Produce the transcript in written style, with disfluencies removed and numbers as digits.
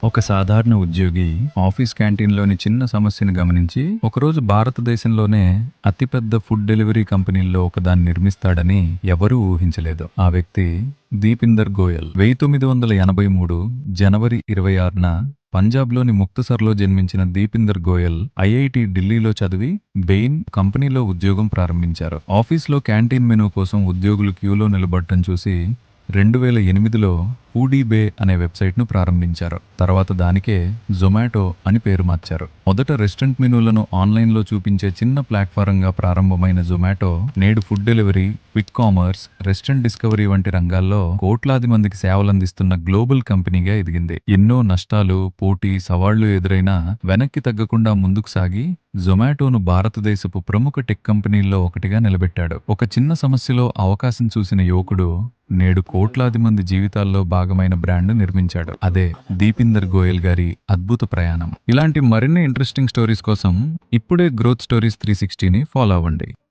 ఒక సాధారణ ఉద్యోగి ఆఫీస్ క్యాంటీన్లోని చిన్న సమస్యను గమనించి ఒకరోజు భారతదేశంలోనే అతిపెద్ద ఫుడ్ డెలివరీ కంపెనీల్లో ఒకదాన్ని నిర్మిస్తాడని ఎవరూ ఊహించలేదు. ఆ వ్యక్తి దీపిందర్ గోయల్. 1983 జనవరి 26న పంజాబ్లోని ముక్తసర్లో జన్మించిన దీపిందర్ గోయల్ ఐఐటి ఢిల్లీలో చదివి బెయిన్ కంపెనీలో ఉద్యోగం ప్రారంభించారు. ఆఫీస్లో క్యాంటీన్ మెనూ కోసం ఉద్యోగులు క్యూలో నిలబడటం చూసి 2008లో ఫుడీ బే అనే వెబ్సైట్ను ప్రారంభించారు. తర్వాత దానికే జొమాటో అని పేరు మార్చారు. మొదట రెస్టారెంట్ మెనూలను ఆన్లైన్లో చూపించే చిన్న ప్లాట్ఫారంగా ప్రారంభమైన జొమాటో నేడు food delivery, quick commerce, restaurant discovery వంటి రంగాల్లో కోట్లాది మందికి సేవలందిస్తున్న గ్లోబల్ కంపెనీగా ఎదిగింది. ఎన్నో నష్టాలు, పోటీ, సవాళ్లు ఎదురైనా వెనక్కి తగ్గకుండా ముందుకు సాగి జొమాటోను భారతదేశపు ప్రముఖ టెక్ కంపెనీల్లో ఒకటిగా నిలబెట్టాడు. ఒక చిన్న సమస్యలో అవకాశం చూసిన యువకుడు నేడు కోట్లాది మంది జీవితాల్లో భాగమైన బ్రాండ్ నిర్మించాడు. అదే దీపిందర్ గోయల్ గారి అద్భుత ప్రయాణం. ఇలాంటి మరిన్ని ఇంట్రెస్టింగ్ స్టోరీస్ కోసం ఇప్పుడే గ్రోత్ స్టోరీస్ 360ని ఫాలో అవ్వండి.